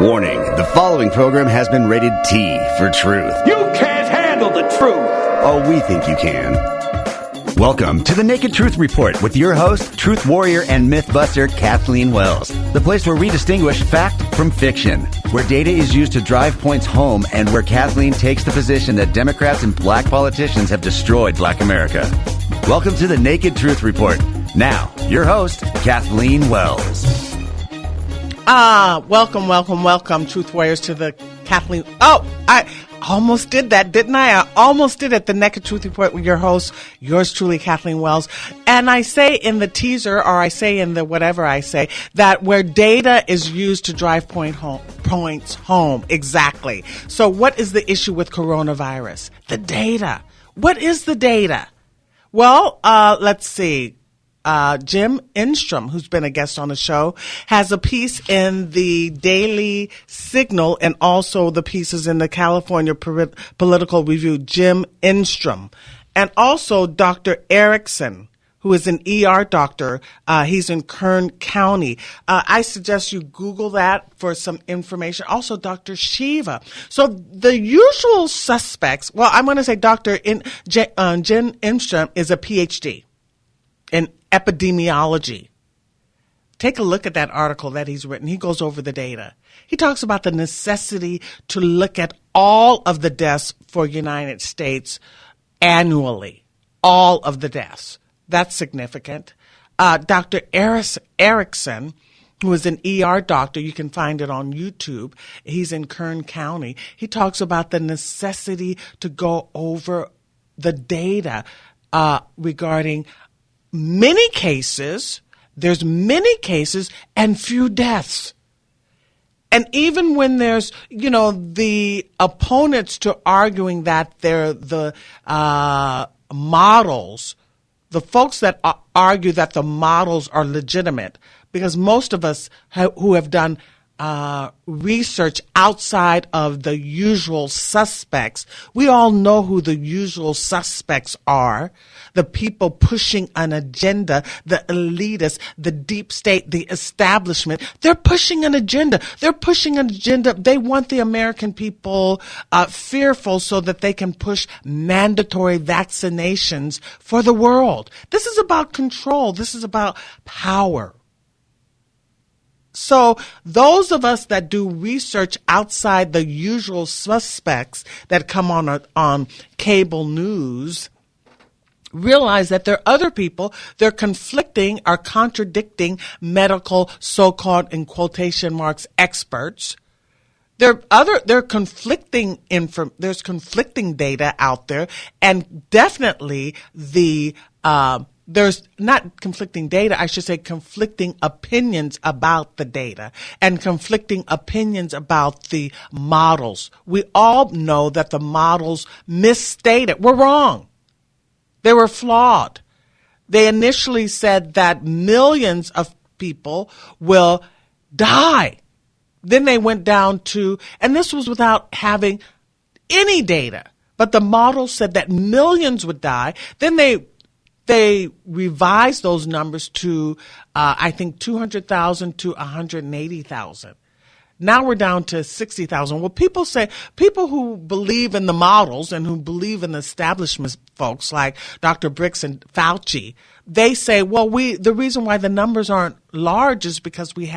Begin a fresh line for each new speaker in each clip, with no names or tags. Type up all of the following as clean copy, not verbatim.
Warning, the following program has been rated T for truth.
You can't handle the truth!
Oh, we think you can. Welcome to the Naked Truth Report with your host, truth warrior and mythbuster Kathleen Wells. The place where we distinguish fact from fiction, where data is used to drive points home, and where Kathleen takes the position that Democrats and black politicians have destroyed black America. Welcome to the Naked Truth Report. Now, your host, Kathleen Wells.
Welcome, Truth Warriors, to the Kathleen. Oh, I almost did that, didn't I? I almost did it. The Naked Truth Report with your host, yours truly, Kathleen Wells. And I say in the teaser, or I say in the whatever I say, that where data is used to drive points home. Exactly. So what is the issue with coronavirus? The data. What is the data? Well, let's see. Jim Instrom, who's been a guest on the show, has a piece in the Daily Signal and also the pieces in the California Political Review, Jim Instrom. And also Dr. Erickson, who is an ER doctor. He's in Kern County. I suggest you Google that for some information. Also, Dr. Shiva. So the usual suspects, well, I'm going to say Dr. Jim Instrom is a PhD in epidemiology. Take a look at that article that he's written. He goes over the data. He talks about the necessity to look at all of the deaths for United States annually. All of the deaths. That's significant. Dr. Erickson, who is an ER doctor, you can find it on YouTube. He's in Kern County. He talks about the necessity to go over the data regarding many cases. There's many cases and few deaths. And even when there's, the opponents to arguing that they're the models, the folks that argue that the models are legitimate, because most of us who have done research outside of the usual suspects, we all know who the usual suspects are. The people pushing an agenda, the elitists, the deep state, the establishment. They're pushing an agenda. They want the American people fearful so that they can push mandatory vaccinations for the world. This is about control. This is about power. So those of us that do research outside the usual suspects that come on cable news realize that there are other people, they're conflicting or contradicting medical so-called, in quotation marks, experts. There's conflicting data out there, and definitely there's not conflicting data, I should say conflicting opinions about the data and conflicting opinions about the models. We all know that the models misstated. We're wrong. They were flawed. They initially said that millions of people will die. Then they went down to, and this was without having any data, but the model said that millions would die. Then they revised those numbers to, I think, 200,000 to 180,000. Now we're down to 60,000. Well, people who believe in the models and who believe in the establishment folks like Dr. Birx and Fauci, they say, well, the reason why the numbers aren't large is because we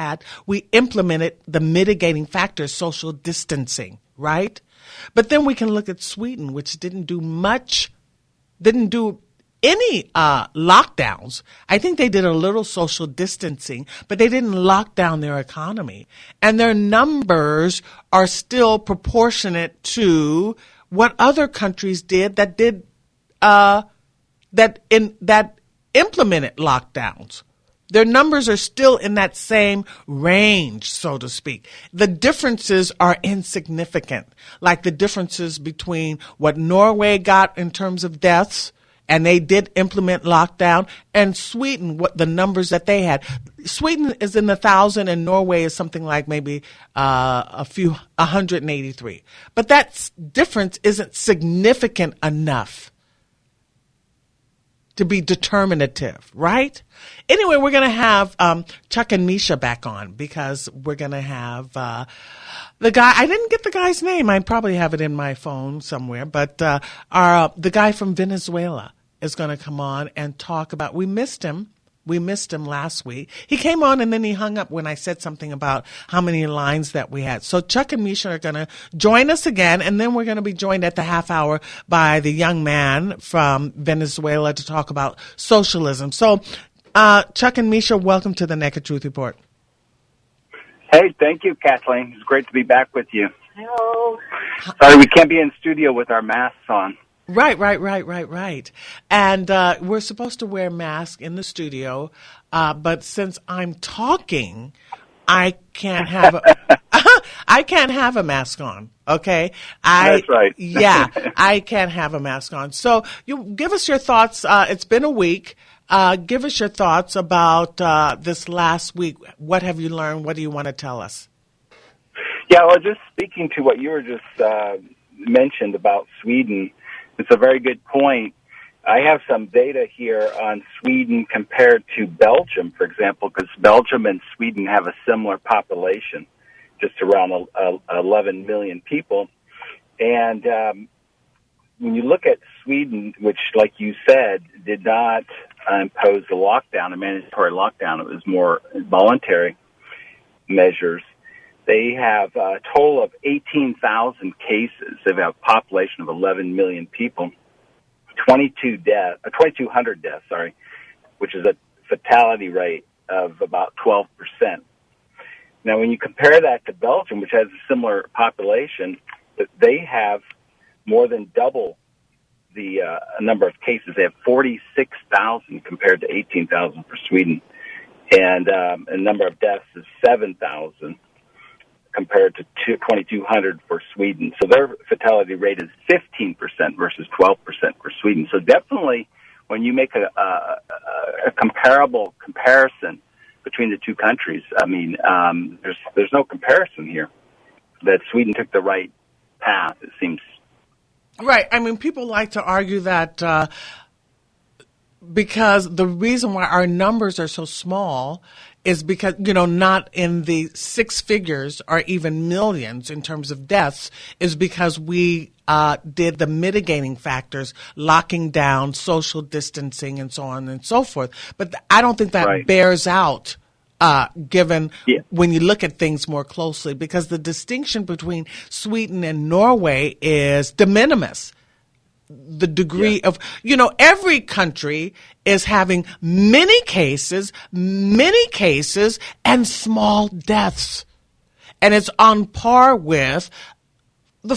implemented the mitigating factors, social distancing, right? But then we can look at Sweden, which didn't do any lockdowns. I think they did a little social distancing, but they didn't lock down their economy. And their numbers are still proportionate to what other countries did that implemented lockdowns. Their numbers are still in that same range, so to speak. The differences are insignificant, like the differences between what Norway got in terms of deaths, and they did implement lockdown, and Sweden, what the numbers that they had. Sweden is in the 1,000 and Norway is something like maybe 183. But that difference isn't significant enough to be determinative, right? Anyway, we're going to have Chuck and Misha back on because we're going to have the guy. I didn't get the guy's name. I probably have it in my phone somewhere, but the guy from Venezuela is going to come on and talk about. We missed him. We missed him last week. He came on and then he hung up when I said something about how many lines that we had. So Chuck and Misha are going to join us again, and then we're going to be joined at the half hour by the young man from Venezuela to talk about socialism. So Chuck and Misha, welcome to the Naked Truth Report.
Hey, thank you, Kathleen. It's great to be back with you. Hello. Sorry, we can't be in studio with our masks on.
Right. And we're supposed to wear masks in the studio, but since I'm talking, I can't have a mask on. Okay,
that's right.
Yeah, I can't have a mask on. So you give us your thoughts. It's been a week. Give us your thoughts about this last week. What have you learned? What do you want to tell us?
Yeah, well, just speaking to what you were just mentioned about Sweden. It's a very good point. I have some data here on Sweden compared to Belgium, for example, because Belgium and Sweden have a similar population, just around 11 million people. And when you look at Sweden, which, like you said, did not impose a lockdown, a mandatory lockdown, it was more voluntary measures. They have a total of 18,000 cases. They have a population of 11 million people, 2,200 deaths, which is a fatality rate of about 12%. Now, when you compare that to Belgium, which has a similar population, they have more than double the number of cases. They have 46,000 compared to 18,000 for Sweden. And the number of deaths is 7,000. Compared to 2,200 for Sweden. So their fatality rate is 15% versus 12% for Sweden. So definitely when you make a comparable comparison between the two countries, I mean, there's no comparison here. That Sweden took the right path, it seems.
Right. I mean, people like to argue that because the reason why our numbers are so small is because, not in the six figures or even millions in terms of deaths, is because we did the mitigating factors, locking down, social distancing, and so on and so forth. But I don't think that bears out given when you look at things more closely, because the distinction between Sweden and Norway is de minimis. The degree of, every country is having many cases, and small deaths. And it's on par with the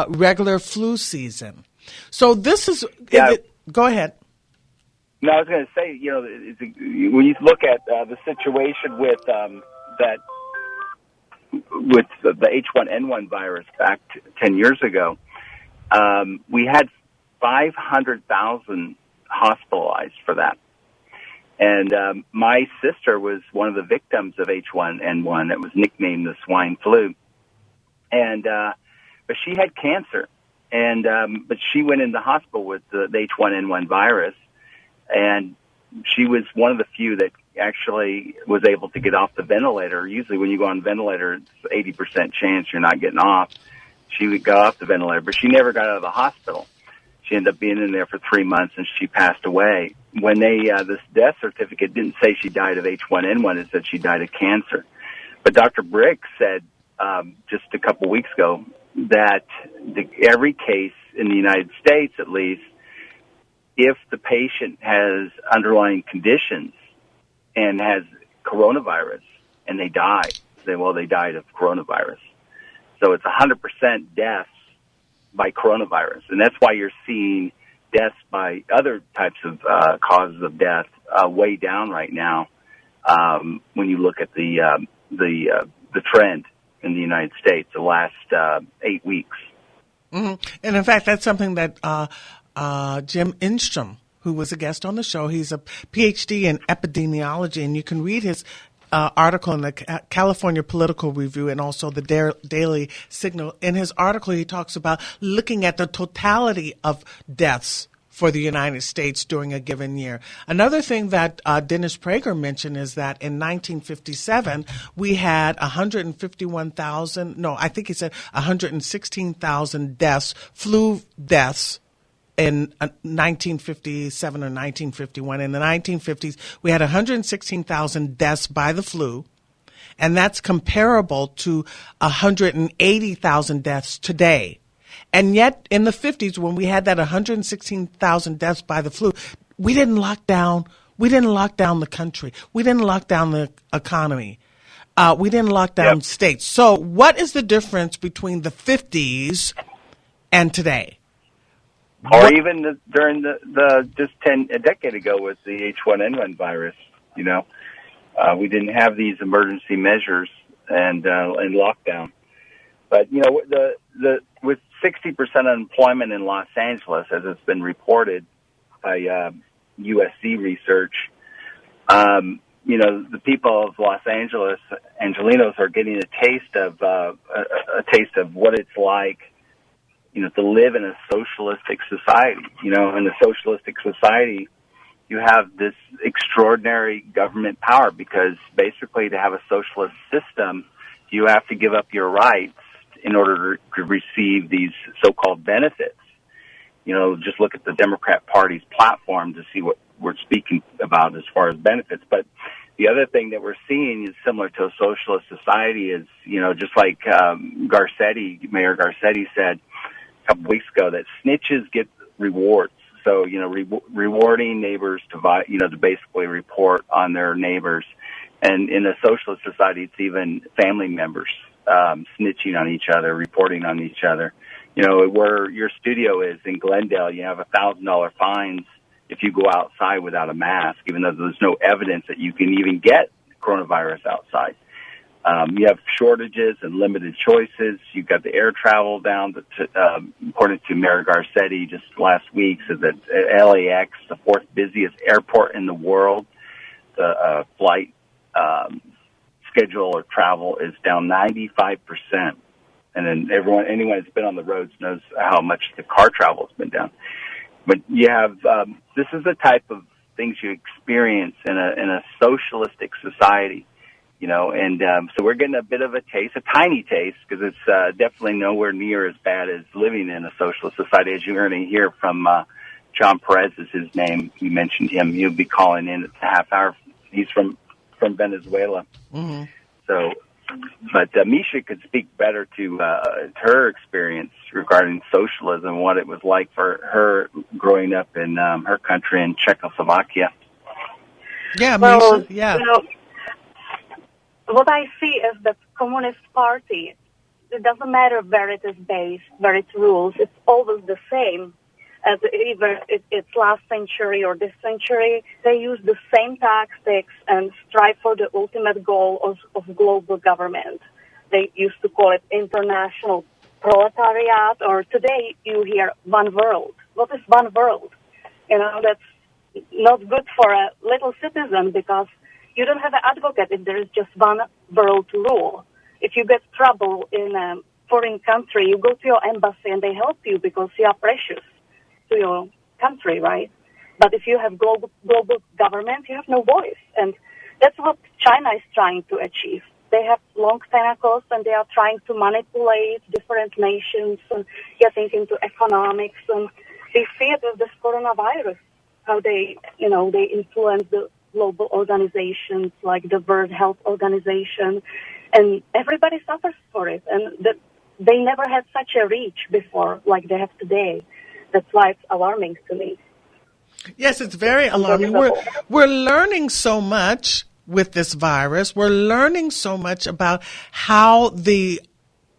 regular flu season. So this is, go ahead.
No, I was going to say, when you look at the situation with the H1N1 virus back 10 years ago, we had 500,000 hospitalized for that. And my sister was one of the victims of H1N1 that was nicknamed the swine flu. And but she had cancer. And but she went in the hospital with the H1N1 virus. And she was one of the few that actually was able to get off the ventilator. Usually when you go on ventilator, it's 80% chance you're not getting off. She would go off the ventilator, but she never got out of the hospital. She ended up being in there for 3 months, and she passed away. When they this death certificate didn't say she died of H1N1, it said she died of cancer. But Dr. Briggs said just a couple weeks ago that every case in the United States, at least, if the patient has underlying conditions and has coronavirus and they die, they died of coronavirus. So it's 100% deaths by coronavirus. And that's why you're seeing deaths by other types of causes of death way down right now when you look at the trend in the United States the last 8 weeks.
Mm-hmm. And in fact, that's something that Jim Instrom, who was a guest on the show, he's a PhD in epidemiology, and you can read his article in the California Political Review and also the Daily Signal. In his article, he talks about looking at the totality of deaths for the United States during a given year. Another thing that Dennis Prager mentioned is that in 1957, we had 116,000 deaths, flu deaths, in 1957 or 1951. In the 1950s, we had 116,000 deaths by the flu, and that's comparable to 180,000 deaths today. And yet, in the 50s, when we had that 116,000 deaths by the flu, we didn't lock down. We didn't lock down the country. We didn't lock down the economy. We didn't lock down states. So, what is the difference between the 50s and today?
Or even during the just a decade ago with the H1N1 virus, we didn't have these emergency measures and lockdown. But with 60% unemployment in Los Angeles, as it's been reported by USC research, the people of Los Angeles, Angelenos, are getting a taste of what it's like, to live in a socialistic society. In a socialistic society, you have this extraordinary government power because basically to have a socialist system, you have to give up your rights in order to receive these so-called benefits. Just look at the Democrat Party's platform to see what we're speaking about as far as benefits. But the other thing that we're seeing is similar to a socialist society is, just like Mayor Garcetti said a couple weeks ago, that snitches get rewards. So, rewarding neighbors to basically report on their neighbors. And in a socialist society, it's even family members snitching on each other, reporting on each other. Where your studio is in Glendale, you have $1,000 fines if you go outside without a mask, even though there's no evidence that you can even get coronavirus outside. You have shortages and limited choices. You've got the air travel down. According to Mayor Garcetti just last week, said that LAX, the fourth busiest airport in the world, the flight schedule or travel is down 95%. And then anyone that's been on the roads knows how much the car travel has been down. But you have this is the type of things you experience in a socialistic society, and so we're getting a bit of a taste, a tiny taste, because it's definitely nowhere near as bad as living in a socialist society. As you're going to hear from John Perez is his name. You mentioned him. He'll be calling in at the half hour. He's from Venezuela. Mm-hmm. So, but Misha could speak better to her experience regarding socialism and what it was like for her growing up in her country in Czechoslovakia.
Yeah,
well,
Misha, yeah.
What I see is that Communist Party, it doesn't matter where it is based, where its rules, it's always the same. As either it's last century or this century, they use the same tactics and strive for the ultimate goal of global government. They used to call it international proletariat, or today you hear one world. What is one world? That's not good for a little citizen because you don't have an advocate if there is just one world to rule. If you get trouble in a foreign country, you go to your embassy and they help you because you are precious to your country, right? But if you have global government, you have no voice. And that's what China is trying to achieve. They have long tentacles and they are trying to manipulate different nations and getting into economics. And we see it with this coronavirus, how they influence the global organizations like the World Health Organization. And everybody suffers for it. And they never had such a reach before like they have today. That's why it's alarming to me.
Yes, it's very alarming. We're learning so much with this virus. We're learning so much about how the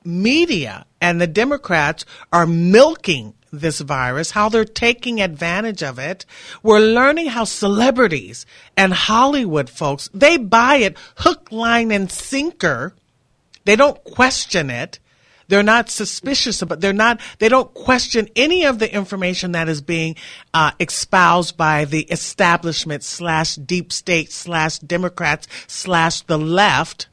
media and the Democrats are milking this virus, how they're taking advantage of it. We're learning how celebrities and Hollywood folks, they buy it hook, line, and sinker. They don't question it. They're not suspicious, but they don't question any of the information that is being espoused by the establishment / deep state / Democrats / the left.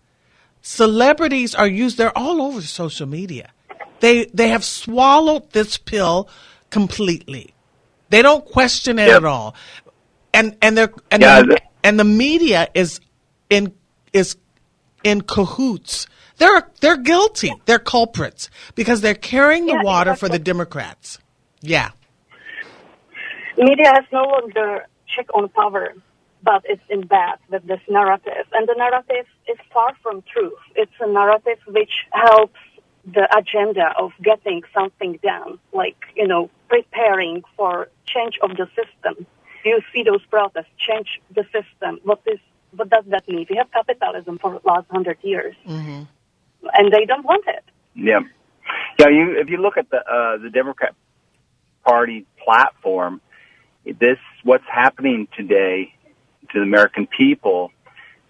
Celebrities are used. They're all over social media. They have swallowed this pill completely. They don't question it at all. And the media is in cahoots. They're guilty. They're culprits because they're carrying the water for the Democrats. Yeah.
Media has no longer check on power, but it's in bed with this narrative. And the narrative is far from truth. It's a narrative which helps the agenda of getting something done, like, preparing for change of the system. You see those protests, change the system. What does that mean? We have capitalism for the last 100 years, and they don't want it.
Yeah. If you look at the Democrat Party platform, what's happening today to the American people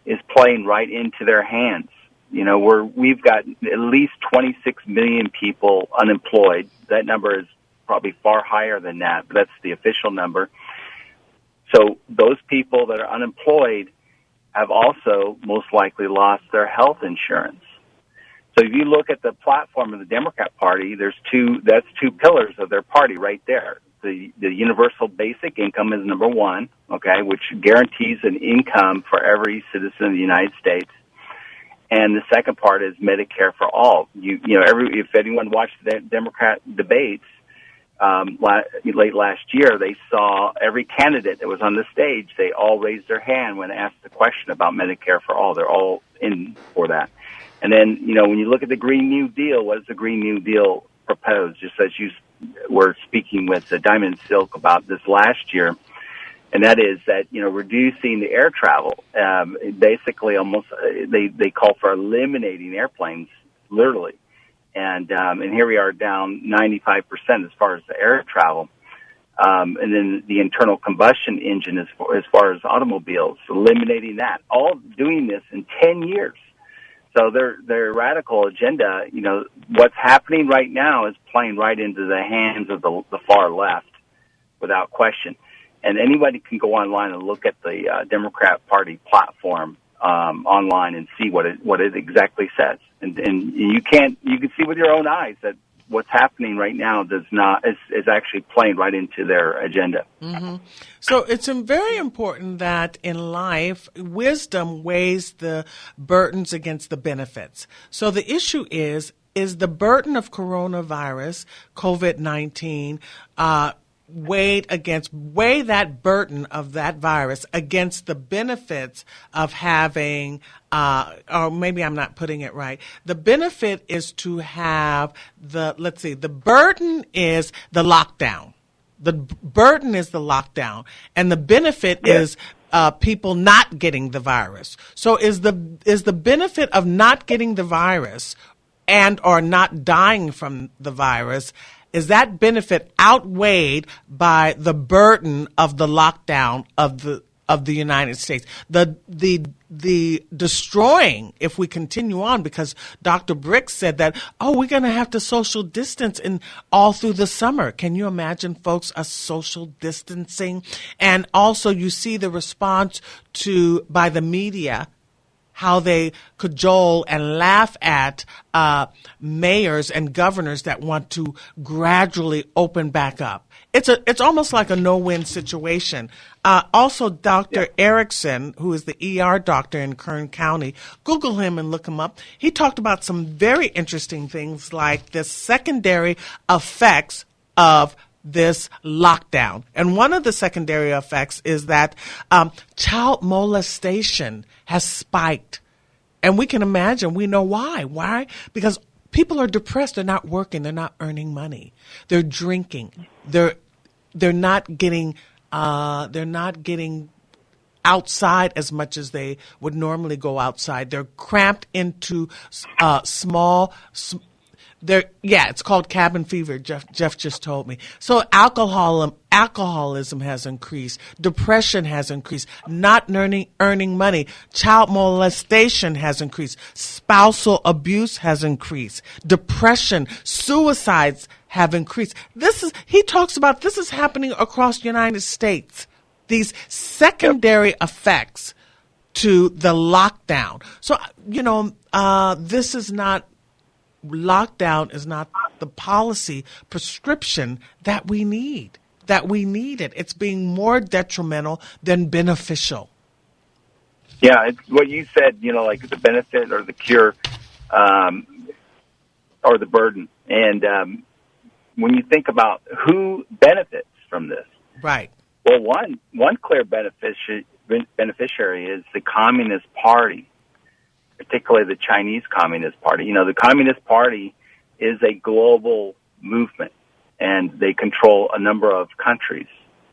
is playing right into their hands. We've got at least 26 million people unemployed. That number is probably far higher than that, but that's the official number. So those people that are unemployed have also most likely lost their health insurance. So if you look at the platform of the Democrat Party, that's two pillars of their party right there. The universal basic income is number one, okay, which guarantees an income for every citizen of the United States. And the second part is Medicare for all. If anyone watched the Democrat debates late last year, they saw every candidate that was on the stage. They all raised their hand when asked the question about Medicare for all. They're all in for that. And then, when you look at the Green New Deal, what does the Green New Deal propose? Just as you were speaking with Diamond Silk about this last year, and that is that, reducing the air travel. Basically, almost they call for eliminating airplanes, literally. And here we are down 95% as far as the air travel. And then the internal combustion engine as far as automobiles, eliminating that. All doing this in 10 years. So their radical agenda, what's happening right now is playing right into the hands of the far left, without question. And anybody can go online and look at the Democrat Party platform online and see what it exactly says. And you can see with your own eyes that what's happening right now is actually playing right into their agenda.
Mm-hmm. So it's very important that in life, wisdom weighs the burdens against the benefits. So the issue is the burden of coronavirus, COVID-19, weigh that burden of that virus against the benefits of having, or maybe I'm not putting it right. The benefit is to have the burden is the lockdown. The burden is the lockdown, and the benefit is people not getting the virus. So is the benefit of not getting the virus and or not dying from the virus, is that benefit outweighed by the burden of the lockdown of the United States? The destroying, if we continue on, because Dr. Briggs said that, we're going to have to social distance all through the summer. Can you imagine, folks, a social distancing? And also you see the response by the media, how they cajole and laugh at mayors and governors that want to gradually open back up. It's almost like a no-win situation. Also, Dr. Erickson, who is the ER doctor in Kern County, Google him and look him up. He talked about some very interesting things like the secondary effects of this lockdown. And one of the secondary effects is that child molestation has spiked. And we can imagine, we know why. Why? Because people are depressed. They're not working. They're not earning money. They're drinking. They're not getting outside as much as they would normally go outside. They're cramped into it's called cabin fever. Jeff just told me. So alcoholism has increased. Depression has increased. Not earning money. Child molestation has increased. Spousal abuse has increased. Depression, suicides have increased. He talks about this is happening across the United States. These secondary effects to the lockdown. So, this is not. Lockdown is not the policy prescription that we need. that we need it. It's being more detrimental than beneficial.
Yeah, it's what you said, like the benefit or the cure, or the burden. And when you think about who benefits from this,
right?
Well, one clear beneficiary is the Communist Party, particularly the Chinese Communist Party. The Communist Party is a global movement, and they control a number of countries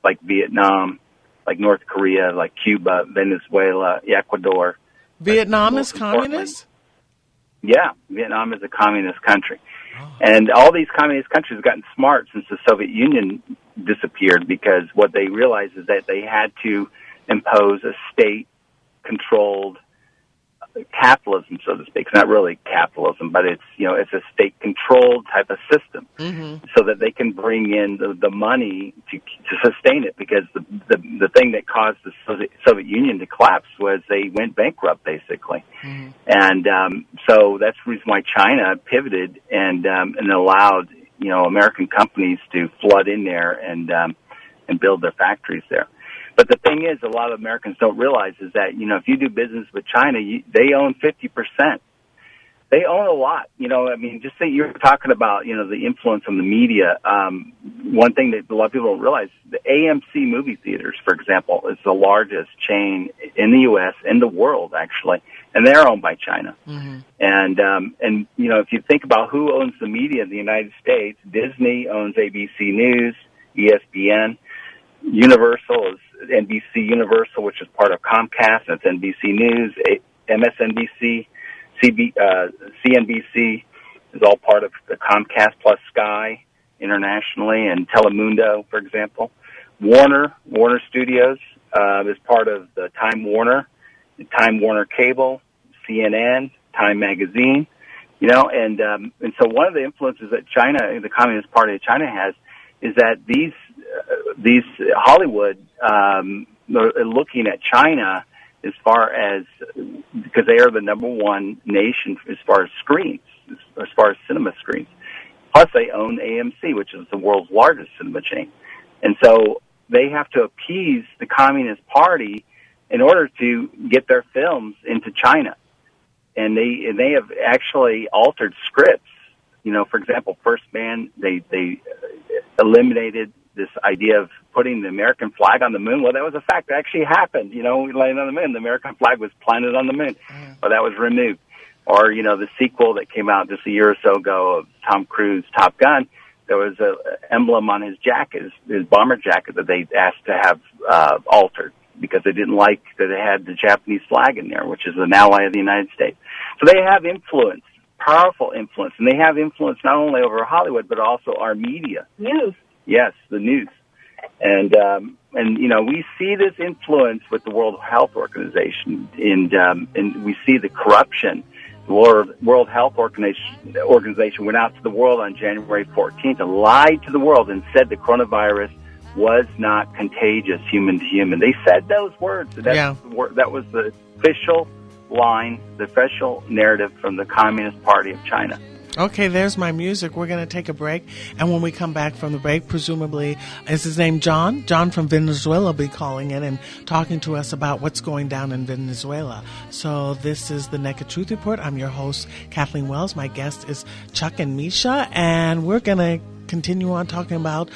like Vietnam, like North Korea, like Cuba, Venezuela, Ecuador.
Vietnam is communist?
Yeah, Vietnam is a communist country. Oh. And all these communist countries have gotten smart since the Soviet Union disappeared, because what they realized is that they had to impose a state-controlled capitalism, so to speak. It's not really capitalism, but it's it's a state-controlled type of system, so that they can bring in the money to sustain it. Because the thing that caused the Soviet Union to collapse was they went bankrupt, basically, and so that's the reason why China pivoted and allowed American companies to flood in there and build their factories there. But the thing is, a lot of Americans don't realize is that, if you do business with China, they own 50%. They own a lot. Just say you're talking about, the influence on the media. One thing that a lot of people don't realize, the AMC movie theaters, for example, is the largest chain in the U.S., in the world, actually, and they're owned by China. And if you think about who owns the media in the United States, Disney owns ABC News, ESPN. Universal is NBC Universal, which is part of Comcast. That's NBC News. MSNBC, CNBC is all part of the Comcast plus Sky internationally, and Telemundo, for example. Warner Studios is part of the Time Warner Cable, CNN, Time Magazine. And so one of the influences that China, the Communist Party of China, has is that these Hollywood are looking at China as far as, because they are the number one nation as far as screens, as far as cinema screens. Plus, they own AMC, which is the world's largest cinema chain, and so they have to appease the Communist Party in order to get their films into China, and they have actually altered scripts. For example, First Man, they eliminated this idea of putting the American flag on the moon. Well, that was a fact. That actually happened. We landed on the moon. The American flag was planted on the moon. Well, that was removed. Or, the sequel that came out just a year or so ago of Tom Cruise, Top Gun, there was an emblem on his jacket, his bomber jacket, that they asked to have altered because they didn't like that it had the Japanese flag in there, which is an ally of the United States. So they have influence. Powerful influence, and they have influence not only over Hollywood but also our media.
News.
Yes, the news, and we see this influence with the World Health Organization, and we see the corruption. The World Health Organization went out to the world on January 14th and lied to the world and said the coronavirus was not contagious, human to human. They said those words. That was the official line, the official narrative from the Communist Party of China.
Okay, there's my music. We're going to take a break, and when we come back from the break, presumably, is his name John? John from Venezuela will be calling in and talking to us about what's going down in Venezuela. So this is the Naked Truth Report. I'm your host, Kathleen Wells. My guest is Chuck and Misha, and we're going to continue on talking about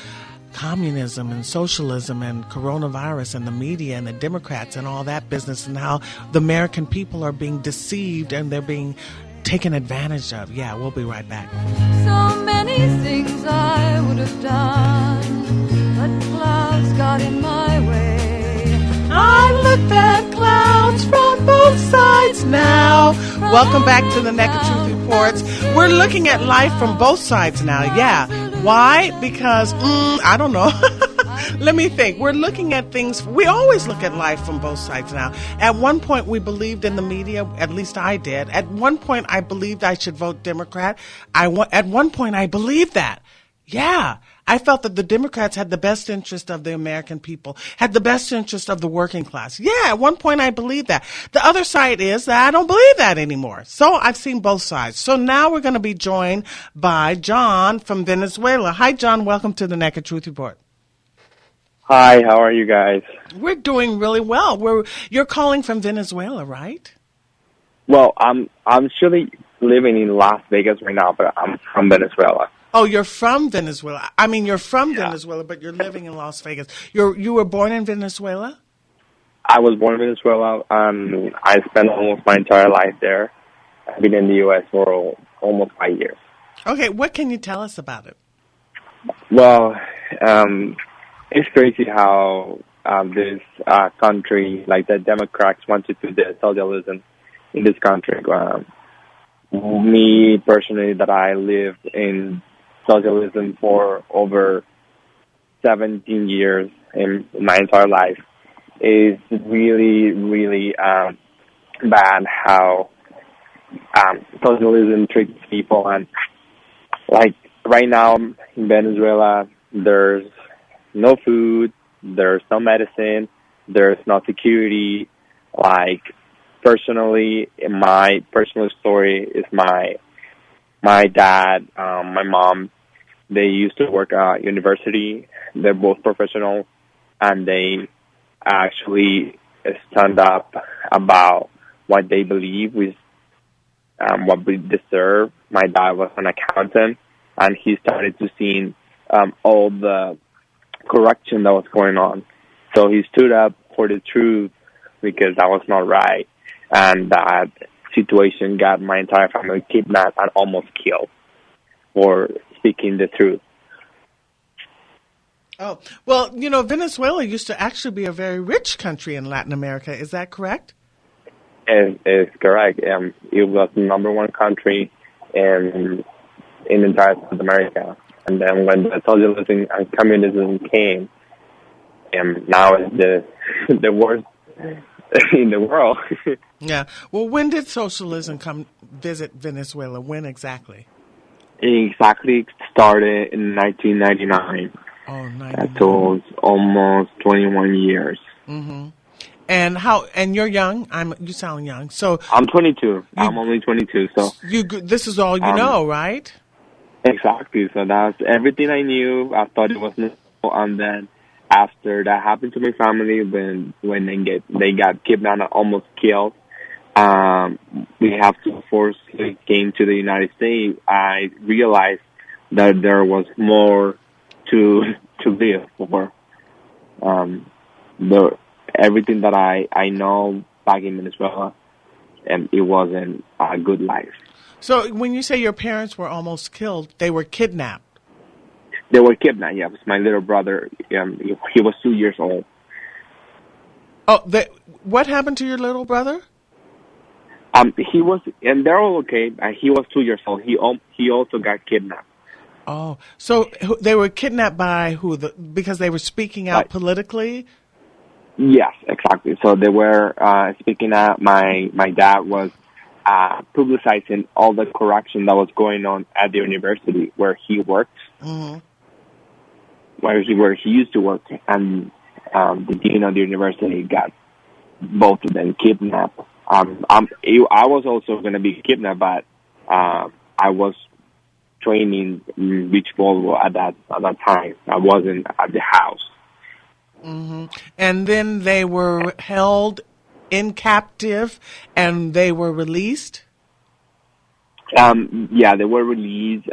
communism and socialism and coronavirus and the media and the Democrats and all that business, and how the American people are being deceived and they're being taken advantage of. Yeah, we'll be right back.
So many things I would have done, but clouds got in my way.
I looked at clouds from both sides now. Welcome back to the Naked Truth Reports. We're looking at life from both sides now. Yeah. Why? Because, I don't know. Let me think. We're looking at things. We always look at life from both sides now. At one point, we believed in the media. At least I did. At one point, I believed I should vote Democrat. At one point, I believed that. Yeah. I felt that the Democrats had the best interest of the American people, had the best interest of the working class. Yeah, at one point I believed that. The other side is that I don't believe that anymore. So I've seen both sides. So now we're going to be joined by John from Venezuela. Hi, John. Welcome to the Naked Truth Report.
Hi, how are you guys?
We're doing really well. You're calling from Venezuela, right?
Well, I'm actually living in Las Vegas right now, but I'm from Venezuela.
Oh, you're from Venezuela. I mean, you're from
Yeah.
Venezuela, but you're living in Las Vegas. You were born in Venezuela?
I was born in Venezuela. I spent almost my entire life there. I've been in the U.S. for almost 5 years.
Okay, what can you tell us about it?
Well, it's crazy how this country, like the Democrats, want to do the socialism in this country. Me personally, that I lived in socialism for over 17 years in my entire life, is really, really bad how socialism treats people. And like right now in Venezuela, there's no food, there's no medicine, there's no security. Like personally, my personal story is my dad, my mom. They used to work at university. They're both professionals, and they actually stand up about what they believe is what we deserve. My dad was an accountant, and he started to see all the corruption that was going on. So he stood up for the truth because that was not right, and that situation got my entire family kidnapped and almost killed for speaking the truth.
Oh, well, Venezuela used to actually be a very rich country in Latin America. Is that correct?
It's correct. It was the number one country in entire South America. And then when the socialism and communism came, now it's the worst in the world.
Yeah. Well, when did socialism come visit Venezuela? When exactly?
It exactly started in 1999.
Oh, 99.
So it's almost 21 years.
Mm-hmm. And you're young. You sound young. So
I'm 22. I'm only 22. So
this is all you know, right?
Exactly. So that's everything I knew. I thought it was normal, and then after that happened to my family, when they got kidnapped and almost killed, we have to forcibly came to the United States. I realized that there was more to live for. Everything that I know back in Venezuela, and it wasn't a good life.
So when you say your parents were almost killed, they were kidnapped?
They were kidnapped, yeah. It was my little brother. He was 2 years old.
Oh, what happened to your little brother?
He was, and they're all okay. He was 2 years old. He also got kidnapped.
Oh, so they were kidnapped by who? Because they were speaking out politically?
Yes, exactly. So they were speaking out. My dad was publicizing all the corruption that was going on at the university where he worked,
mm-hmm.
where he used to work, and the dean of the university got both of them kidnapped. I was also going to be kidnapped, but I was training beach volleyball at that time. I wasn't at the house.
Mm-hmm. And then they were held in captive, and they were released?
Yeah, they were released,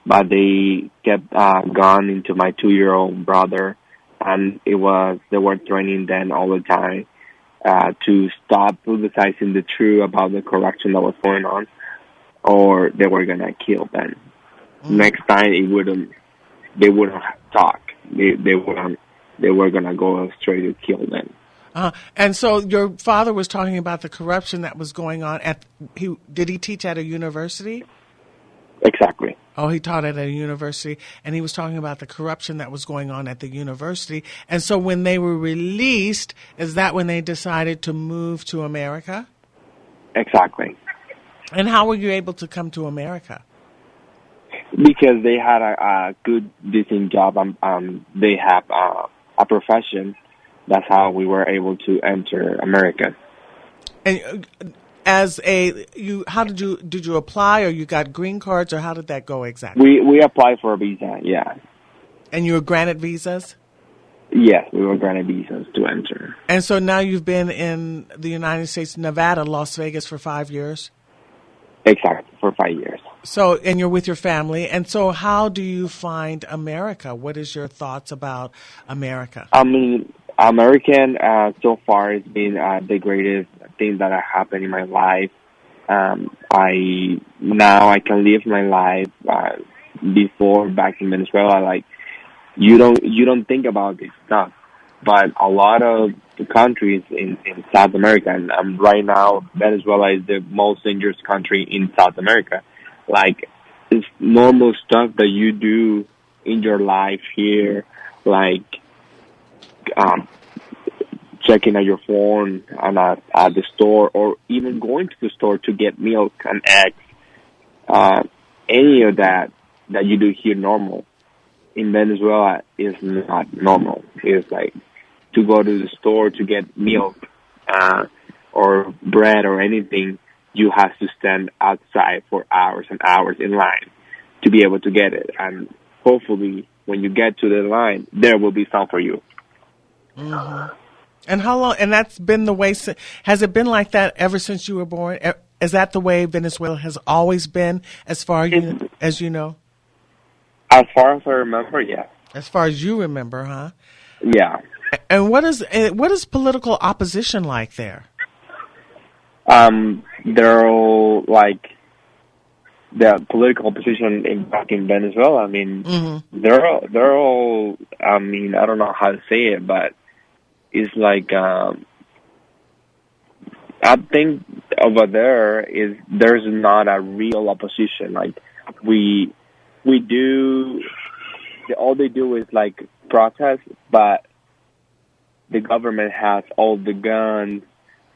but they kept gone into my 2-year-old brother, and they were training them all the time to stop publicizing the truth about the corruption that was going on, or they were gonna kill them. Mm-hmm. Next time, they wouldn't talk. They were gonna go straight to kill them.
And so your father was talking about the corruption that was going on did he teach at a university?
Exactly.
Oh, he taught at a university, and he was talking about the corruption that was going on at the university. And so when they were released, is that when they decided to move to America?
Exactly.
And how were you able to come to America?
Because they had a good, decent job. They have a profession. That's how we were able to enter America.
And how did you apply, or you got green cards, or how did that go exactly?
We applied for a visa, yeah.
And you were granted visas?
Yes, we were granted visas to enter.
And so now you've been in the United States, Nevada, Las Vegas for 5 years?
Exactly, for 5 years.
So, and you're with your family. And so how do you find America? What is your thoughts about America?
I mean, American, so far, has been the greatest thing that happened in my life. I can live my life before back in Venezuela. Like, you don't think about this stuff, but a lot of the countries in South America, and right now Venezuela is the most dangerous country in South America. Like, it's normal stuff that you do in your life here, like checking at your phone and at the store, or even going to the store to get milk and eggs. Any of that you do here normal, in Venezuela is not normal. It's like to go to the store to get milk or bread or anything, you have to stand outside for hours and hours in line to be able to get it. And hopefully when you get to the line, there will be some for you.
Mm-hmm. And how long? And that's been the way. Has it been like that ever since you were born? Is that the way Venezuela has always been, as far as you know?
As far as I remember, yeah.
As far as you remember, huh?
Yeah.
And what is political opposition like there?
They're all like the political opposition back in Venezuela. I mean, mm-hmm. they're all. I mean, I don't know how to say it, but it's like I think over there's not a real opposition. Like we do. All they do is like protest, but the government has all the guns,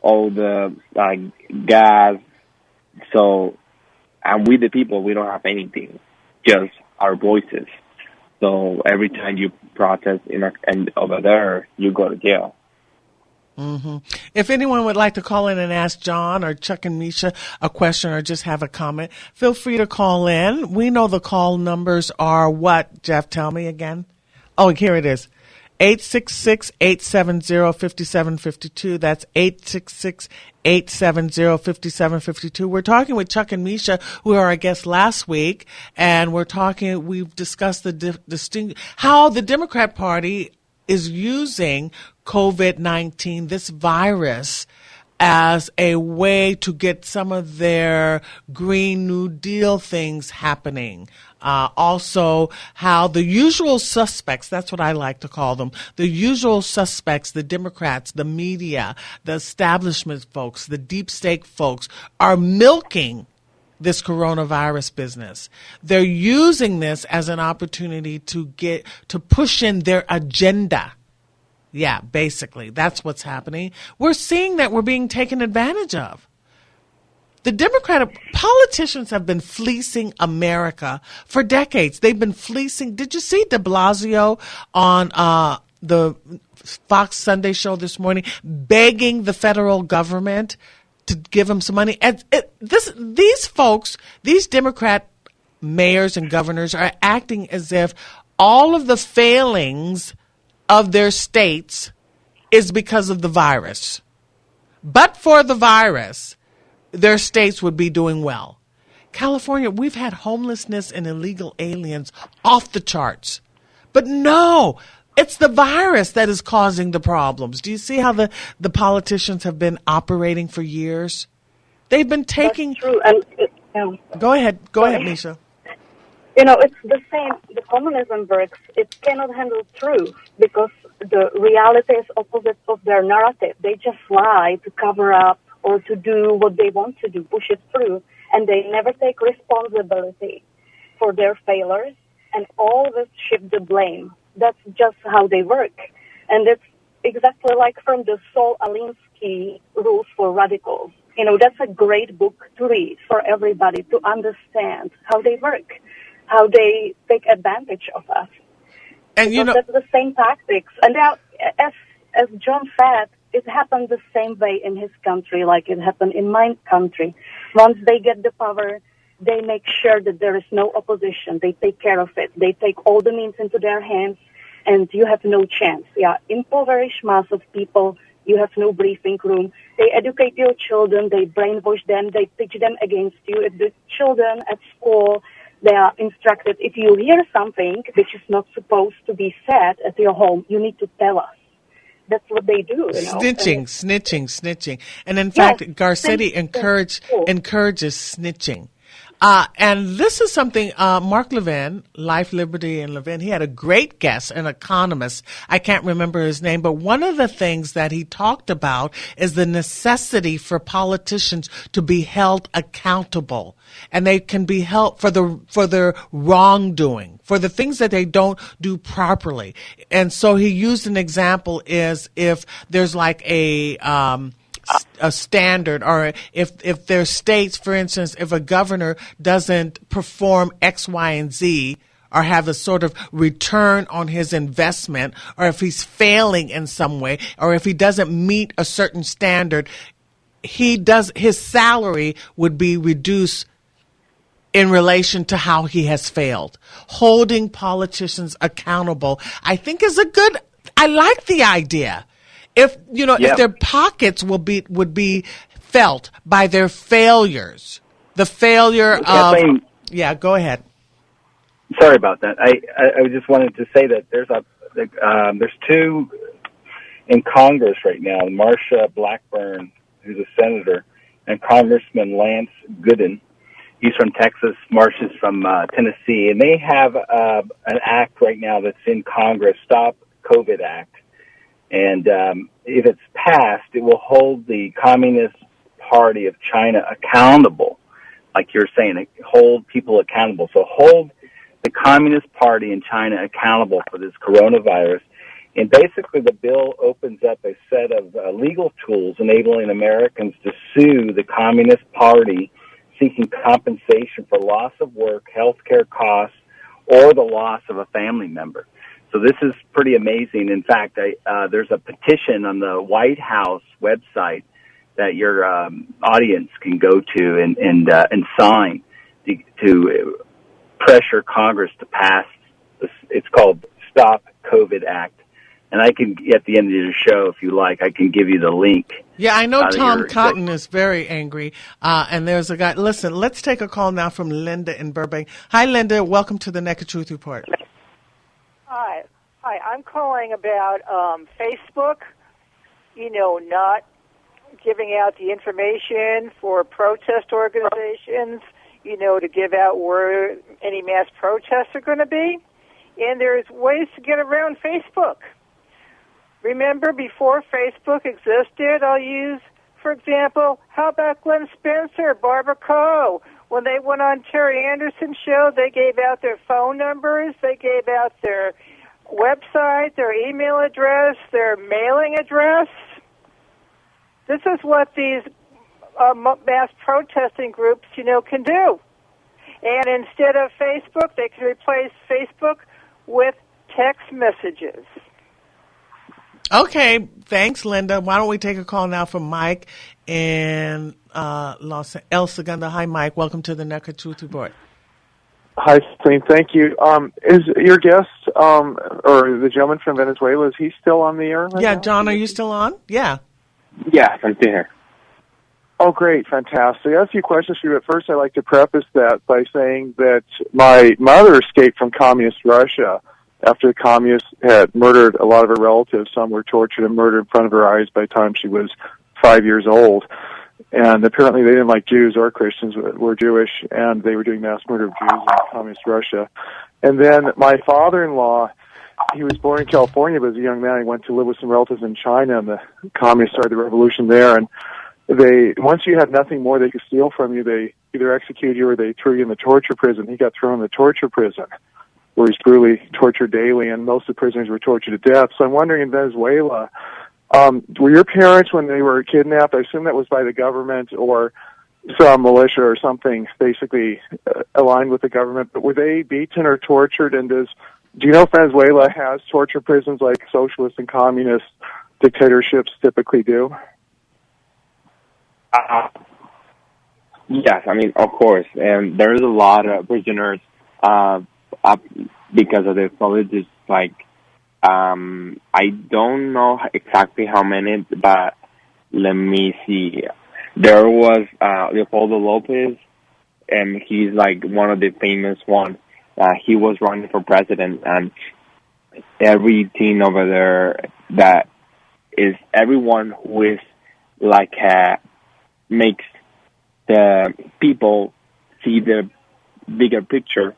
all the gas. So, and we the people, we don't have anything, just our voices. So every time you protest and over there, you go to jail.
Mm-hmm. If anyone would like to call in and ask John or Chuck and Misha a question or just have a comment, feel free to call in. We know the call numbers are what, Jeff? Tell me again. Oh, here it is. 866-870-5752. That's 866-870-5752. We're talking with Chuck and Misha, who are our guests last week, and we've discussed how the Democrat Party is using COVID-19, this virus, as a way to get some of their Green New Deal things happening. Also, how the usual suspects, that's what I like to call them, the usual suspects, the Democrats, the media, the establishment folks, the deep state folks, are milking this coronavirus business. They're using this as an opportunity to push in their agenda. Yeah, basically, that's what's happening. We're seeing that we're being taken advantage of. The Democratic politicians have been fleecing America for decades. They've been fleecing. Did you see de Blasio on the Fox Sunday show this morning begging the federal government to give him some money? These folks, these Democrat mayors and governors are acting as if all of the failings of their states is because of the virus. But for the virus, their states would be doing well. California, we've had homelessness and illegal aliens off the charts. But no, it's the virus that is causing the problems. Do you see how the politicians have been operating for years? They've been taking...
That's true. And,
Go ahead, Misha.
It's the same. The communism works. It cannot handle truth because the reality is opposite of their narrative. They just lie to cover up or to do what they want to do, push it through, and they never take responsibility for their failures and always shift the blame. That's just how they work. And it's exactly like from the Saul Alinsky Rules for Radicals. That's a great book to read for everybody to understand how they work, how they take advantage of us. And that's the same tactics. And now, as John said, it happened the same way in his country like it happened in my country. Once they get the power, they make sure that there is no opposition. They take care of it. They take all the means into their hands. and you have no chance. Yeah, impoverished mass of people, you have no briefing room. They educate your children, they brainwash them, they teach them against you. If the children at school, they are instructed, if you hear something which is not supposed to be said at your home, you need to tell us. That's what they do,
Snitching. And in
Yes,
fact, Garcetti
snitching.
encourages snitching. And this is something Mark Levin, Life, Liberty, and Levin, he had a great guest, an economist. I can't remember his name, but one of the things that he talked about is the necessity for politicians to be held accountable. And they can be held for their wrongdoing, for the things that they don't do properly. And so he used an example is if there's like a standard, or if there's states, for instance, if a governor doesn't perform X, Y, and Z, or have a sort of return on his investment, or if he's failing in some way, or if he doesn't meet a certain standard, his salary would be reduced in relation to how he has failed. Holding politicians accountable, I think, I like the idea. If their pockets would be felt by their failures, the failure of go ahead.
Sorry about that. I just wanted to say that there's two in Congress right now, Marsha Blackburn, who's a senator, and Congressman Lance Gooden. He's from Texas. Marsha's from Tennessee, and they have an act right now that's in Congress, Stop COVID Act. And if it's passed, it will hold the Communist Party of China accountable, like you're saying, hold people accountable. So hold the Communist Party in China accountable for this coronavirus. And basically the bill opens up a set of legal tools enabling Americans to sue the Communist Party seeking compensation for loss of work, health care costs, or the loss of a family member. So this is pretty amazing. In fact, there's a petition on the White House website that your audience can go to and sign to pressure Congress to pass this. It's called Stop COVID Act. And I can, at the end of the show, if you like, I can give you the link.
Yeah, I know Tom Cotton is very angry. And there's a guy. Listen, let's take a call now from Linda in Burbank. Hi, Linda. Welcome to the Naked Truth Report.
Hi. I'm calling about Facebook, not giving out the information for protest organizations, to give out where any mass protests are going to be. And there's ways to get around Facebook. Remember, before Facebook existed, I'll use, for example, how about Glenn Spencer, Barbara Coe? When they went on Terry Anderson's show, they gave out their phone numbers, they gave out their website, their email address, their mailing address. This is what these mass protesting groups, can do. And instead of Facebook, they can replace Facebook with text messages.
Okay, thanks, Linda. Why don't we take a call now from Mike in El Segundo. Hi, Mike. Welcome to the Naked Truth Report.
Hi, Celine. Thank you. Is your guest, or the gentleman from Venezuela, is he still on the air right now?
John, are you still on? Yeah.
Yes, I'm still here.
Oh, great. Fantastic. I have a few questions for you. But first, I'd like to preface that by saying that my mother escaped from communist Russia after the communists had murdered a lot of her relatives. Some were tortured and murdered in front of her eyes by the time she was 5 years old. And apparently they didn't like Jews or Christians, were Jewish, and they were doing mass murder of Jews in communist Russia. And then my father-in-law, he was born in California, but as a young man, he went to live with some relatives in China, and the communists started the revolution there. And once you had nothing more they could steal from you, they either executed you or they threw you in the torture prison. He got thrown in the torture prison, where he's brutally tortured daily, and most of the prisoners were tortured to death. So I'm wondering, in Venezuela, were your parents, when they were kidnapped, I assume that was by the government or some militia or something basically aligned with the government, but were they beaten or tortured? And do you know if Venezuela has torture prisons like socialist and communist dictatorships typically do?
Yes, of course. And there's a lot of prisoners because of the politics, I don't know exactly how many, but let me see. There was Leopoldo Lopez, and he's like one of the famous ones. He was running for president, and everything over there that is everyone who is like makes the people see the bigger picture,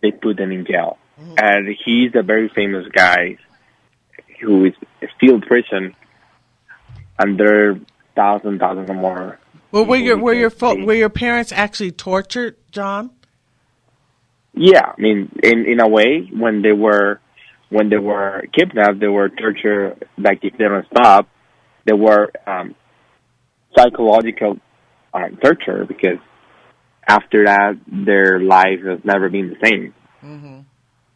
they put them in jail. Mm-hmm. And he's a very famous guy who is still in prison, and there are thousands or more.
Well, were your parents actually tortured, John?
Yeah, I mean, in a way, when they were kidnapped, they were tortured. Like if they don't stop, they were psychological torture, because after that, their life has never been the same.
Mm-hmm.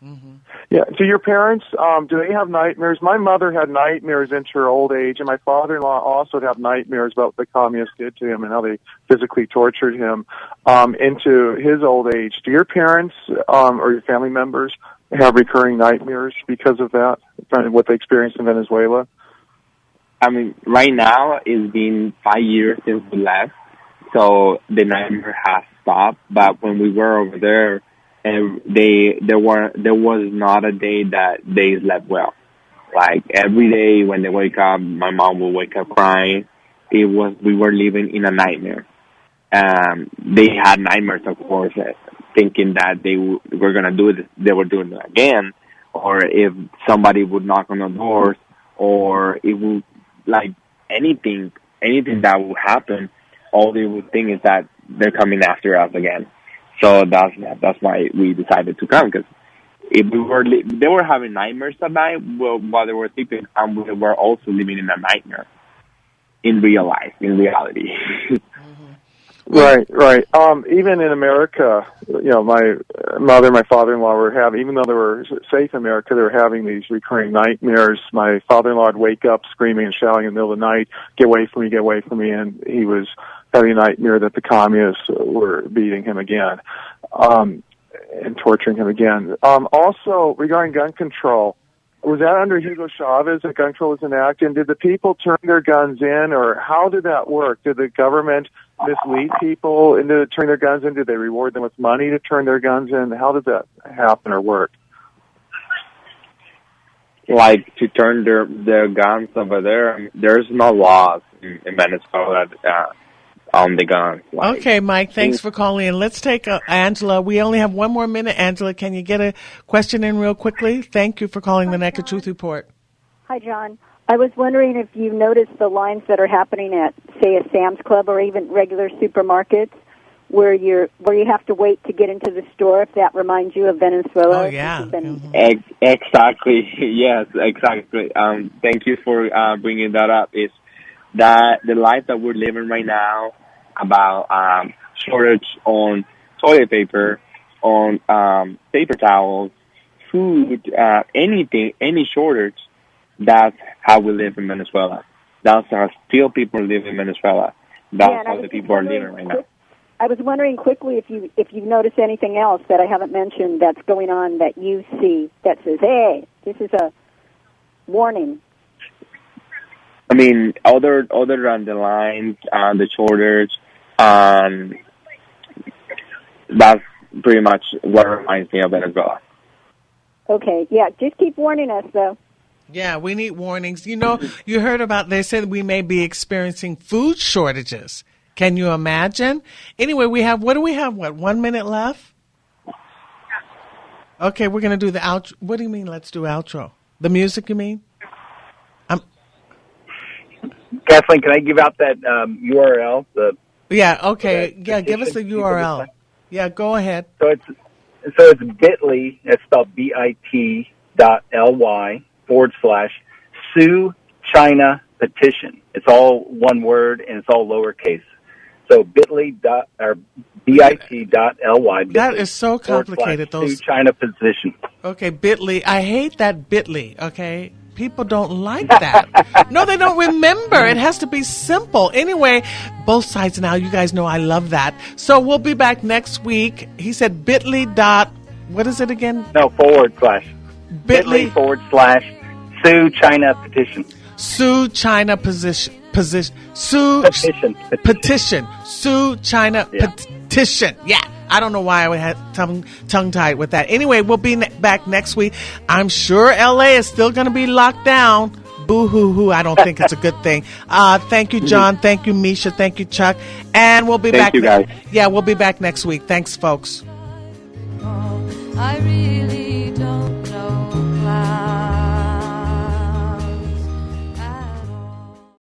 Mm-hmm.
Yeah. Do your parents, do they have nightmares? My mother had nightmares into her old age, and my father-in-law also would have nightmares about what the communists did to him and how they physically tortured him into his old age. Do your parents or your family members have recurring nightmares because of that, what they experienced in Venezuela?
I mean, right now it's been 5 years since we left, so the nightmare has stopped. But when we were over there, there was not a day that they slept well. Like every day when they wake up, my mom will wake up crying. We were living in a nightmare. They had nightmares, of course, thinking that they were gonna do it. They were doing it again, or if somebody would knock on the doors, or it would like anything that would happen. All they would think is that they're coming after us again. So that's why we decided to come, because if they were having nightmares at night while they were sleeping, and we were also living in a nightmare in real life, in reality.
Right. Even in America, my mother and my father-in-law were having, even though they were safe in America, they were having these recurring nightmares. My father-in-law would wake up screaming and shouting in the middle of the night, "Get away from me, get away from me," and he was having a nightmare that the communists were beating him again, and torturing him again. Also, regarding gun control, was that under Hugo Chavez that gun control was enacted? And did the people turn their guns in, or how did that work? Did the government mislead people into turning their guns in? Did they reward them with money to turn their guns in? How did that happen or work?
Like to turn their guns over there, there's no laws in Venezuela on the guns.
Okay, Mike, thanks for calling in. Let's take Angela. We only have 1 more minute. Angela, can you get a question in real quickly? Thank you for calling the Naked Truth Report.
Hi, John. I was wondering if you noticed the lines that are happening at, say, a Sam's Club or even regular supermarkets where you have to wait to get into the store, if that reminds you of Venezuela.
Oh, yeah.
Exactly. Yes, exactly. Thank you for bringing that up. Is that the life that we're living right now about shortage on toilet paper, on paper towels, food, anything, any shortage, that's how we live in Venezuela. That's how still people live in Venezuela. That's how the people are living right now.
I was wondering quickly if you've noticed anything else that I haven't mentioned that's going on that you see that says, hey, this is a warning.
I mean, other than the lines, the shortage, that's pretty much what reminds me of Venezuela.
Okay, yeah, just keep warning us, though.
Yeah, we need warnings. You heard about, they said we may be experiencing food shortages. Can you imagine? Anyway, what do we have, 1 minute left? Okay, we're going to do the outro. What do you mean, let's do outro? The music, you mean?
Kathleen, can I give out that URL?
Yeah, okay. Yeah, give us the URL. Yeah, go ahead.
So it's bit.ly, it's spelled bit.ly/Sue China Petition. It's all one word and it's all lowercase. So bit.ly.
That is so complicated.
Those China Petition.
Okay, bit.ly. I hate that bit.ly, okay? People don't like that. No, they don't remember. It has to be simple. Anyway, both sides now. You guys know I love that. So we'll be back next week. He said bit.ly. What is it again?
No, /. bit.ly/ Sue China petition.
Sue China petition. Sue China petition. Yeah. I don't know why I had tongue-tied with that. Anyway, we'll be back next week. I'm sure L.A. is still going to be locked down. Boo-hoo-hoo. I don't think it's a good thing. Thank you, John. Thank you, Misha. Thank you, Chuck. And we'll be back.
Thank you, guys.
Yeah, we'll be back next week. Thanks, folks.
I